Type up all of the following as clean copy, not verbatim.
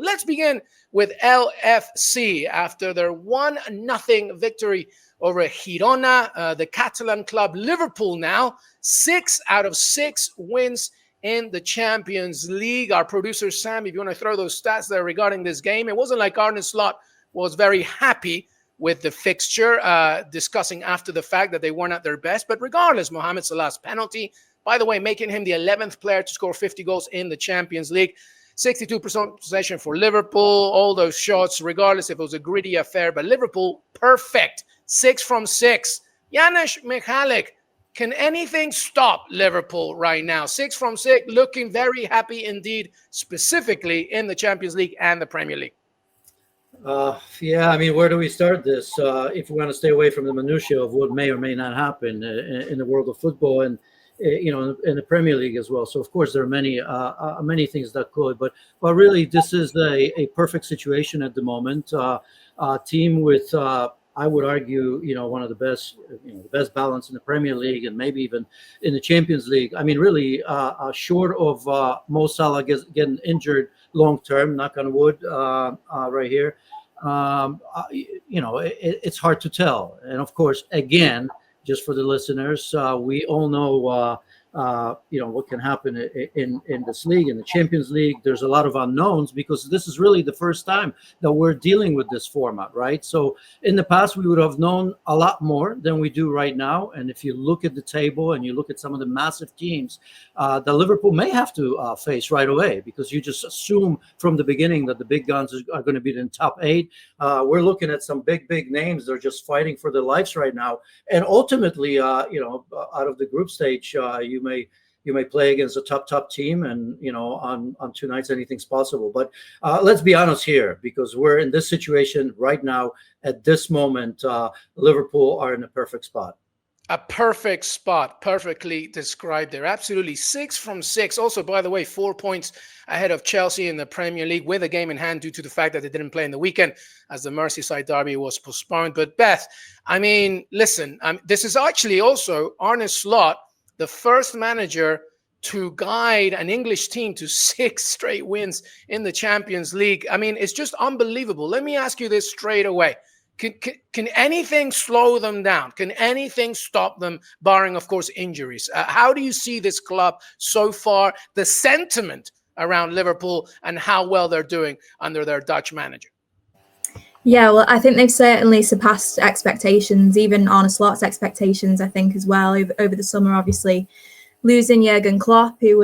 But let's begin with LFC after their 1-0 victory over Girona, the Catalan club. Liverpool now 6 out of 6 wins in the Champions League. Our producer Sam, if you want to throw those stats there regarding this game, it wasn't like Arne Slot was very happy with the fixture, discussing after the fact that they weren't at their best. But regardless, Mohamed Salah's penalty, by the way, making him the 11th player to score 50 goals in the Champions League. 62% possession for Liverpool, all those shots, regardless if it was a gritty affair. But Liverpool, perfect. 6 from 6. Janusz, Michallik, can anything stop Liverpool right now? 6 from 6, looking very happy indeed, specifically in the Champions League and the Premier League. Yeah, I mean, where do we start this? If we want to stay away from the minutiae of what may or may not happen in the world of football and, in the Premier League as well. So, of course, there are many things that could. But really, this is a perfect situation at the moment. A team with I would argue, one of the best, the best balance in the Premier League and maybe even in the Champions League. I mean, really, short of Mo Salah getting injured long term, knock on wood, right here. It's hard to tell. And of course, again, just for the listeners, we all know what can happen in this league, in the Champions League. There's a lot of unknowns because this is really the first time that we're dealing with this format, right? So in the past, we would have known a lot more than we do right now. And if you look at the table and you look at some of the massive teams that Liverpool may have to face right away, because you just assume from the beginning that the big guns are going to be in the top 8. We're looking at some big names. They're just fighting for their lives right now. And ultimately, out of the group stage, you may play against a top team, and on 2 nights anything's possible. But let's be honest here, because we're in this situation right now at this moment. Liverpool are in a perfect spot. A perfect spot, perfectly described there. Absolutely, 6 from 6. Also, by the way, 4 points ahead of Chelsea in the Premier League with a game in hand due to the fact that they didn't play in the weekend as the Merseyside derby was postponed. But Beth, I mean, listen, this is actually also Arne Slot, the first manager to guide an English team to 6 straight wins in the Champions League. I mean, it's just unbelievable. Let me ask you this straight away. Can anything slow them down? Can anything stop them, barring, of course, injuries? How do you see this club so far, the sentiment around Liverpool and how well they're doing under their Dutch manager? Yeah, well, I think they've certainly surpassed expectations, even Arne Slot's expectations, I think, as well, over the summer, obviously. Losing Jurgen Klopp, who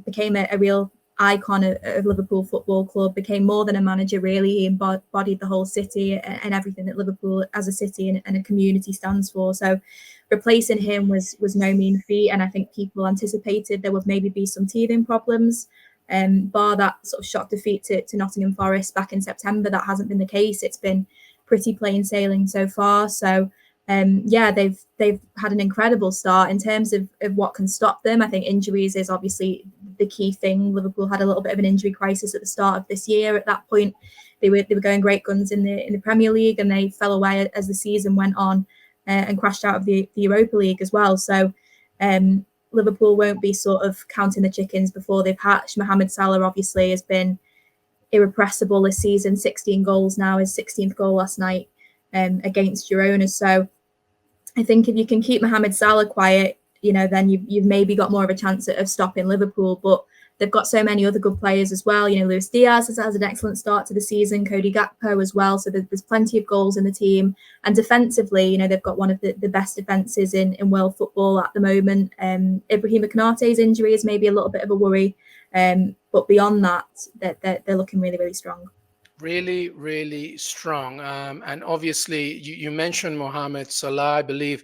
became a real icon of Liverpool Football Club, became more than a manager, really. He embodied the whole city and everything that Liverpool as a city and a community stands for. So replacing him was no mean feat, and I think people anticipated there would maybe be some teething problems. Bar that sort of shock defeat to Nottingham Forest back in September, that hasn't been the case. It's been pretty plain sailing so far. So they've had an incredible start in terms of what can stop them. I think injuries is obviously the key thing. Liverpool had a little bit of an injury crisis at the start of this year. At that point, they were going great guns in the Premier League, and they fell away as the season went on and crashed out of the Europa League as well. So Liverpool won't be sort of counting the chickens before they've hatched. Mohamed Salah obviously has been irrepressible this season. 16 goals now, his 16th goal last night against Girona. So I think if you can keep Mohamed Salah quiet, then you've maybe got more of a chance of stopping Liverpool. But they've got so many other good players as well. Luis Diaz has an excellent start to the season, Cody Gakpo as well. So there's plenty of goals in the team. And defensively, they've got one of the best defences in world football at the moment. Ibrahima Konaté's injury is maybe a little bit of a worry. But beyond that, they're looking really, really strong. Really, really strong. And obviously, you mentioned Mohamed Salah. I believe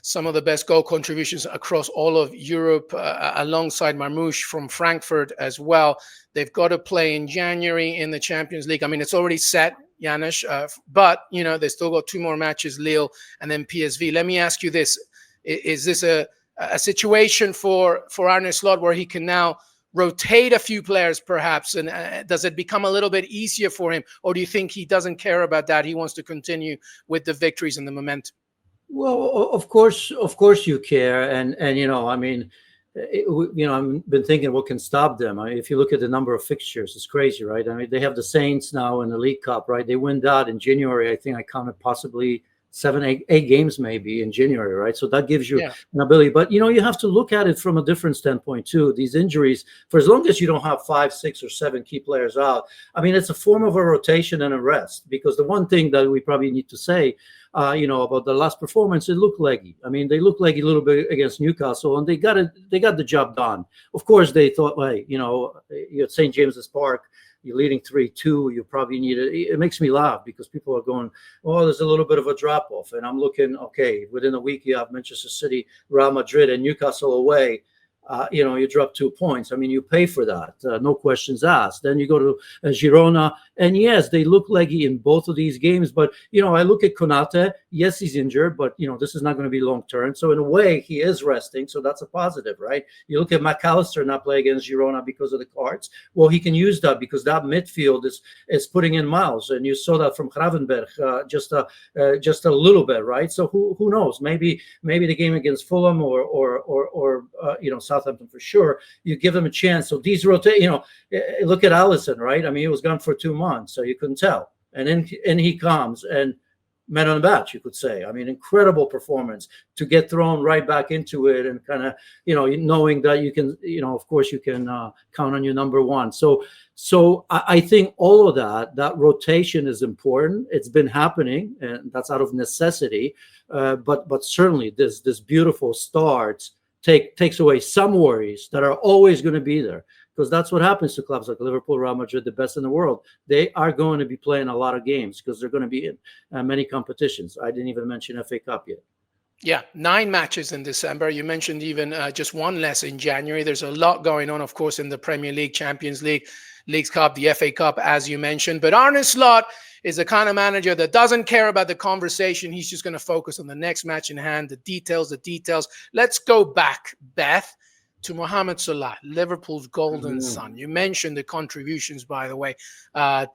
some of the best goal contributions across all of Europe, alongside Marmoush from Frankfurt as well. They've got to play in January in the Champions League. I mean, it's already set, Janusz, but, they still got 2 more matches, Lille and then PSV. Let me ask you this. Is this a situation for Arne Slot where he can now rotate a few players perhaps, and does it become a little bit easier for him, or do you think he doesn't care about that? He wants to continue with the victories and the momentum. Well, of course you care, and I mean, I've been thinking what can stop them. I mean, if you look at the number of fixtures, it's crazy, right? I mean, they have the Saints now in the League Cup, right? They win that in January. I think I counted possibly 7, 8 games maybe in January, right? So that gives you an ability. But, you have to look at it from a different standpoint too. These injuries, for as long as you don't have 5, 6, or 7 key players out, I mean, it's a form of a rotation and a rest. Because the one thing that we probably need to say, about the last performance, it looked leggy. I mean, they looked leggy a little bit against Newcastle, and they got the job done. Of course, they thought, hey, you're at St. James's Park, you're leading 3-2, you probably need it. It makes me laugh because people are going, oh, there's a little bit of a drop off. And I'm looking, okay, within a week, you have Manchester City, Real Madrid, and Newcastle away. You drop 2 points. I mean, you pay for that. No questions asked. Then you go to Girona. And yes, they look leggy in both of these games. But, I look at Konate. Yes, he's injured, but, this is not going to be long term. So in a way, he is resting. So that's a positive, right? You look at McAllister not play against Girona because of the cards. Well, he can use that because that midfield is putting in miles. And you saw that from Gravenberg just a little bit, right? So who knows? Maybe the game against Fulham or Southampton for sure, you give them a chance. So these rotate, look at Alisson, right? I mean, he was gone for 2 months, so you couldn't tell. And then he comes and man on the match, you could say. I mean, incredible performance to get thrown right back into it and kind of, knowing that you can, of course you can count on your number one. So I think all of that rotation is important. It's been happening, and that's out of necessity. But certainly this beautiful start takes away some worries that are always going to be there, because that's what happens to clubs like Liverpool, Real Madrid, the best in the world. They are going to be playing a lot of games because they're going to be in many competitions. I didn't even mention FA Cup yet. Yeah, 9 matches in December. You mentioned even just one less in January. There's a lot going on, of course, in the Premier League, Champions League, Leagues Cup, the FA Cup, as you mentioned. But Arne Slot is the kind of manager that doesn't care about the conversation. He's just going to focus on the next match in hand, the details. Let's go back, Beth, to Mohamed Salah, Liverpool's golden son. You mentioned the contributions, by the way,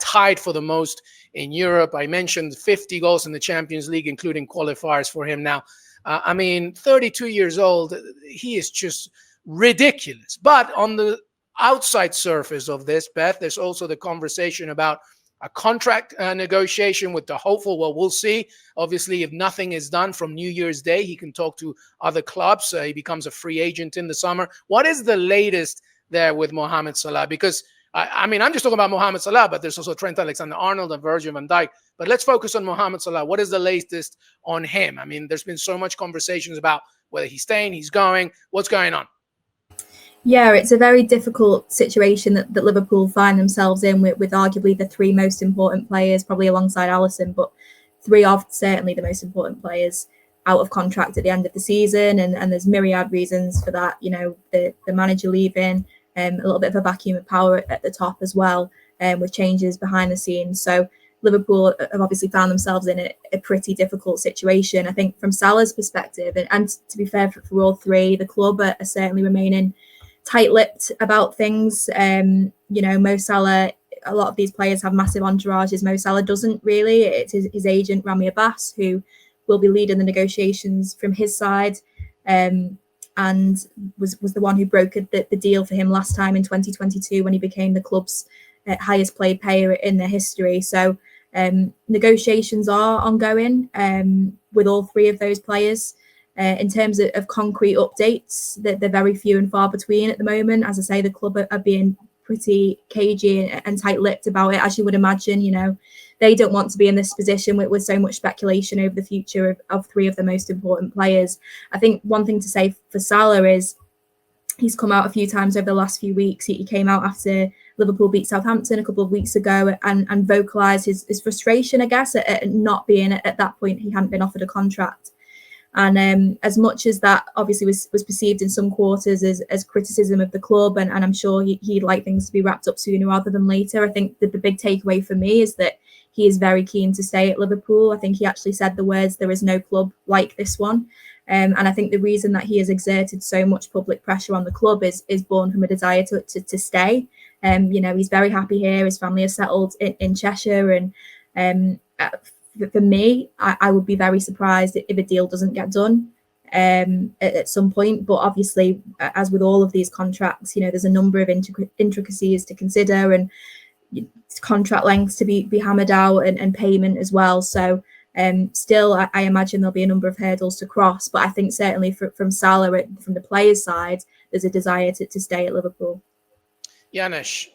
tied for the most in Europe. I mentioned 50 goals in the Champions League, including qualifiers for him now. 32 years old, he is just ridiculous. But on the outside surface of this, Beth, there's also the conversation about a contract negotiation with the hopeful. Well, we'll see. Obviously, if nothing is done from New Year's Day, he can talk to other clubs. He becomes a free agent in the summer. What is the latest there with Mohamed Salah? Because, I'm just talking about Mohamed Salah, but there's also Trent Alexander-Arnold and Virgil van Dijk. But let's focus on Mohamed Salah. What is the latest on him? I mean, there's been so much conversations about whether he's staying, he's going. What's going on? Yeah, it's a very difficult situation that Liverpool find themselves in with arguably the 3 most important players, probably alongside Alisson, but 3 of certainly the most important players out of contract at the end of the season. And there's myriad reasons for that. The manager leaving, a little bit of a vacuum of power at the top as well, with changes behind the scenes. So Liverpool have obviously found themselves in a pretty difficult situation. I think from Salah's perspective, and to be fair for all 3, the club are certainly remaining tight-lipped about things. Mo Salah, a lot of these players have massive entourages. Mo Salah doesn't really. It's his agent, Rami Abbas, who will be leading the negotiations from his side, and was the one who brokered the deal for him last time in 2022 when he became the club's highest paid player in their history. So negotiations are ongoing with all 3 of those players. In terms of concrete updates, they're very few and far between at the moment. As I say, the club are being pretty cagey and tight-lipped about it, as you would imagine. They don't want to be in this position with so much speculation over the future of 3 of the most important players. I think one thing to say for Salah is he's come out a few times over the last few weeks. He came out after Liverpool beat Southampton a couple of weeks ago and vocalised his frustration, I guess, at not being at that point. He hadn't been offered a contract. And as much as that obviously was perceived in some quarters as criticism of the club, and I'm sure he'd like things to be wrapped up sooner rather than later, I think that the big takeaway for me is that he is very keen to stay at Liverpool. I think he actually said the words, "There is no club like this one." And I think the reason that he has exerted so much public pressure on the club is born from a desire to stay. He's very happy here. His family is settled in Cheshire, and for me, I would be very surprised if a deal doesn't get done. at some point. But obviously, as with all of these contracts, there's a number of intricacies to consider, and contract lengths to be hammered out, and payment as well. So still, I imagine there'll be a number of hurdles to cross. But I think certainly from Salah, from the players' side, there's a desire to stay at Liverpool. Janusz,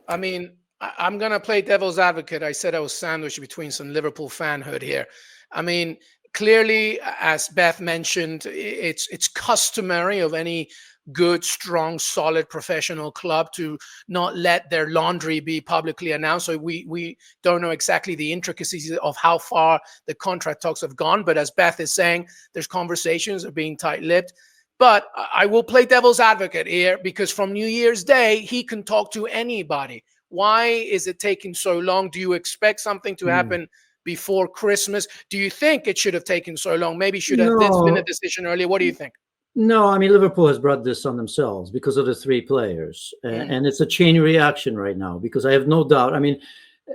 I'm going to play devil's advocate. I said I was sandwiched between some Liverpool fanhood here. I mean, clearly, as Beth mentioned, it's customary of any good, strong, solid professional club to not let their laundry be publicly announced. So we don't know exactly the intricacies of how far the contract talks have gone. But as Beth is saying, there's conversations are being tight-lipped. But I will play devil's advocate here, because from New Year's Day, he can talk to anybody. Why is it taking so long? Do you expect something to happen before Christmas? Do you think it should have taken so long? Maybe should have this been a decision earlier? What do you think? No, I mean, Liverpool has brought this on themselves because of the three players. And it's a chain reaction right now, because I have no doubt. I mean,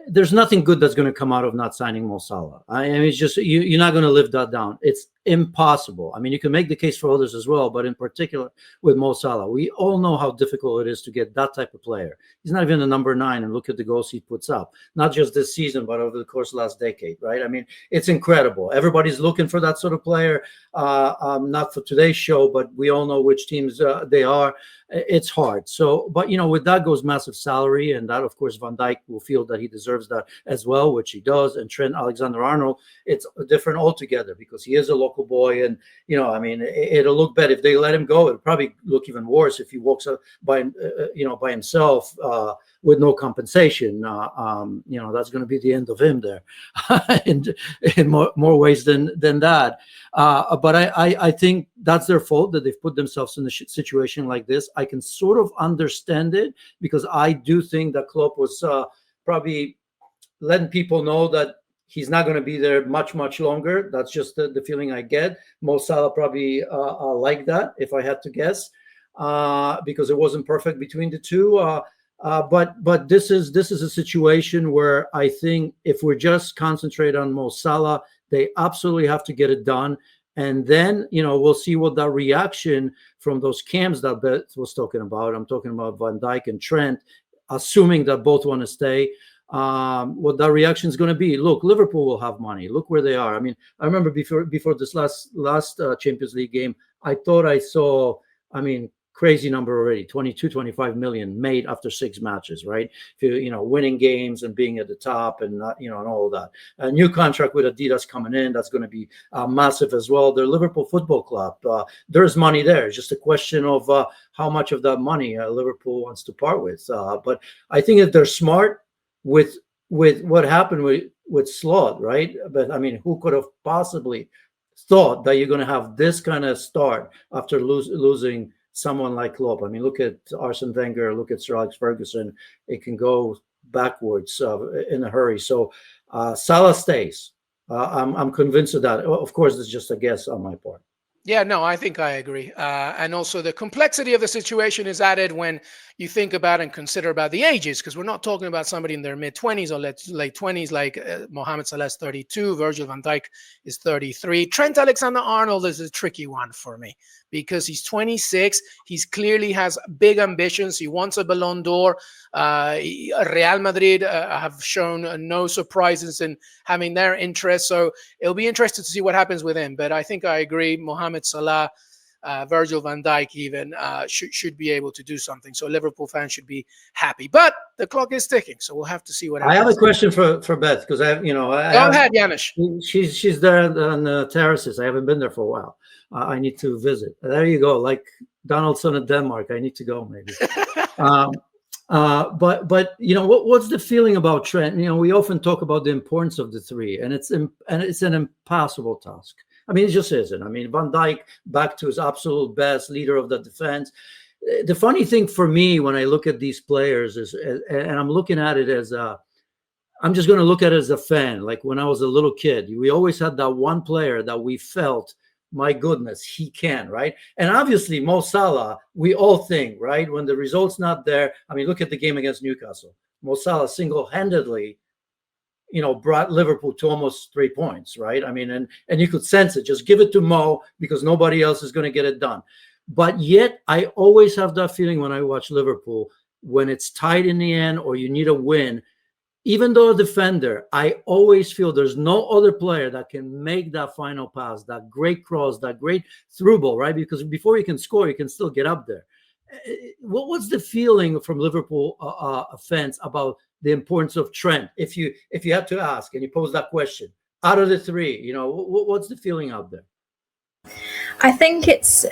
there's nothing good that's going to come out of not signing Mo Salah. I mean, it's just, you're not going to live that down. It's impossible. I mean, you can make the case for others as well, but in particular with Mo Salah, we all know how difficult it is to get that type of player. He's not even a number 9, and look at the goals he puts up, not just this season, but over the course of the last decade, right? I mean, it's incredible. Everybody's looking for that sort of player. Not for today's show, but we all know which teams they are. It's hard. So, but with that goes massive salary, and that, of course, Van Dijk will feel that he deserves that as well, which he does. And Trent Alexander-Arnold, it's different altogether, because he is a local boy, and I mean, it'll look better if they let him go. It'll probably look even worse if he walks up by himself with no compensation. That's going to be the end of him there, in more ways than that. But I think that's their fault, that they've put themselves in a situation like this. I can sort of understand it, because I do think that Klopp was probably letting people know that he's not going to be there much longer. That's just the feeling I get. Mo Salah probably like that, if I had to guess, because it wasn't perfect between the two. But this is a situation where I think if we're just concentrate on Mo Salah, they absolutely have to get it done. And then, we'll see what that reaction from those camps that Beth was talking about. I'm talking about Van Dijk and Trent, assuming that both want to stay. What that reaction is going to be. Look, Liverpool will have money. Look where they are. I mean, I remember before this last Champions League game, I thought I saw, crazy number already, 22-25 million made after 6 matches, right? Winning games and being at the top, and and all of that. A new contract with Adidas coming in, that's going to be massive as well. The Liverpool Football Club, there's money there. It's just a question of how much of that money Liverpool wants to part with. But I think if they're smart with what happened with Slot, right? But I mean, who could have possibly thought that you're going to have this kind of start after losing someone like Klopp? I mean, look at Arsene Wenger, look at Sir Alex Ferguson. It can go backwards in a hurry. So Salah stays. I'm convinced of that. Of course, it's just a guess on my part. Yeah, no, I think I agree. And also the complexity of the situation is added when you think about and consider about the ages, because we're not talking about somebody in their mid-20s or late 20s like Mohamed Salah's 32, Virgil van Dijk is 33. Trent Alexander-Arnold is a tricky one for me, because he's 26. He's clearly has big ambitions. He wants a Ballon d'Or. Real Madrid have shown no surprises in having their interest. So it'll be interesting to see what happens with him. But I think I agree. Mohamed Salah, Virgil van Dijk even should be able to do something. So Liverpool fans should be happy. But the clock is ticking, so we'll have to see what happens. I have a question for Beth, because I Go ahead, Janusz. She's there on the terraces. I haven't been there for a while. I need to visit. There you go. Like Donaldson in Denmark. I need to go maybe. But what's the feeling about Trent? We often talk about the importance of the three, and it's an impossible task. I mean, it just isn't. I mean, Van Dijk back to his absolute best, leader of the defense. The funny thing for me when I look at these players is, and I'm looking at it as I'm just going to look at it as a fan. Like when I was a little kid, we always had that one player that we felt, my goodness, he can, right? And obviously, Mo Salah, we all think, right, when the result's not there. I mean, look at the game against Newcastle. Mo Salah single-handedly brought Liverpool to almost 3 points, right? I mean, and you could sense it. Just give it to Mo because nobody else is going to get it done. But yet, I always have that feeling when I watch Liverpool, when it's tight in the end or you need a win, even though a defender, I always feel there's no other player that can make that final pass, that great cross, that great through ball, right? Because before you can score, you can still get up there. What's the feeling from Liverpool fans about the importance of Trent? If you had to ask and you pose that question, out of the three, what's the feeling out there? I think it's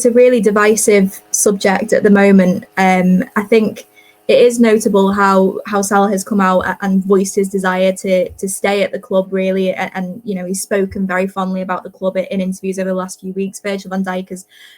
a really divisive subject at the moment. I think it is notable how Salah has come out and voiced his desire to stay at the club, really, and he's spoken very fondly about the club in interviews over the last few weeks. Virgil van Dijk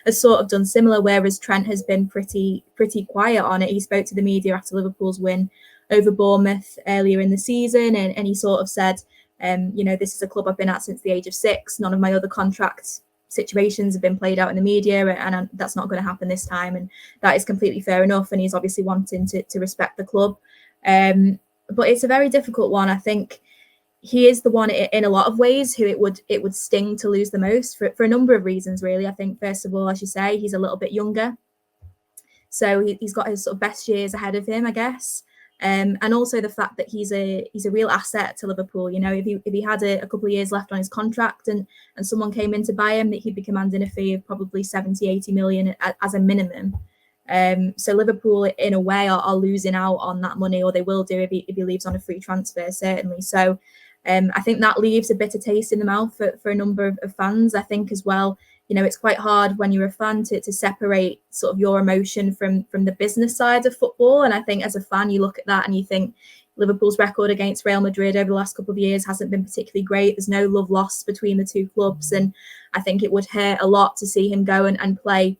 has sort of done similar, whereas Trent has been pretty quiet on it. He spoke to the media after Liverpool's win over Bournemouth earlier in the season, and he sort of said, this is a club I've been at since the age of 6. None of my other contracts situations have been played out in the media, and that's not going to happen this time, and that is completely fair enough, and he's obviously wanting to respect the club, but it's a very difficult one. I think he is the one in a lot of ways who it would sting to lose the most for a number of reasons, really. I think, first of all, as you say, he's a little bit younger, so he's got his sort of best years ahead of him, I guess. And also the fact that he's a real asset to Liverpool. If he had a couple of years left on his contract and someone came in to buy him, that he'd be commanding a fee of probably 70-80 million as a minimum. So Liverpool, in a way, are losing out on that money, or they will do if he leaves on a free transfer, certainly. So I think that leaves a bitter taste in the mouth for a number of fans. I think as well, it's quite hard when you're a fan to separate sort of your emotion from the business side of football. And I think as a fan, you look at that and you think Liverpool's record against Real Madrid over the last couple of years hasn't been particularly great. There's no love lost between the two clubs. And I think it would hurt a lot to see him go and play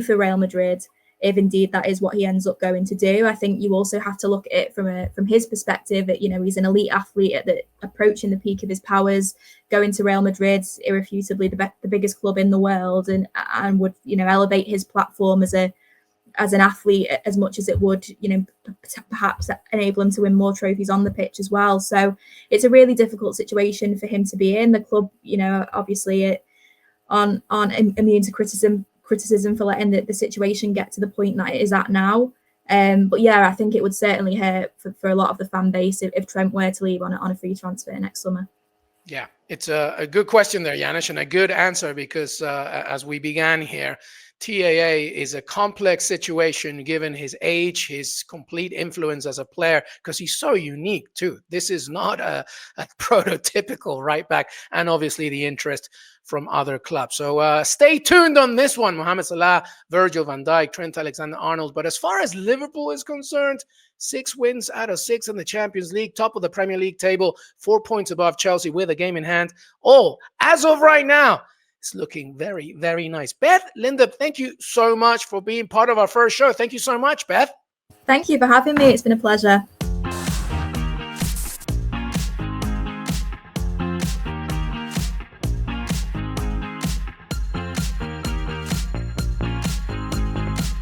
for Real Madrid, if indeed that is what he ends up going to do. I think you also have to look at it from his perspective. He's an elite athlete approaching the peak of his powers, going to Real Madrid, irrefutably the biggest club in the world, and would elevate his platform as an athlete as much as it would perhaps enable him to win more trophies on the pitch as well. So it's a really difficult situation for him to be in. The club, obviously aren't immune to criticism for letting the situation get to the point that it is at now. But yeah, I think it would certainly hurt for a lot of the fan base if Trent were to leave on a free transfer next summer. Yeah, it's a good question there, Janusz, and a good answer, because as we began here, TAA is a complex situation given his age, his complete influence as a player, because he's so unique too. This is not a prototypical right back, and obviously the interest from other clubs. So stay tuned on this one. Mohamed Salah, Virgil van Dijk, Trent Alexander-Arnold. But as far as Liverpool is concerned, 6 wins out of 6 in the Champions League, top of the Premier League table, 4 points above Chelsea with a game in hand. As of right now, it's looking very, very nice. Beth, Lindop, thank you so much for being part of our first show. Thank you so much, Beth. Thank you for having me. It's been a pleasure.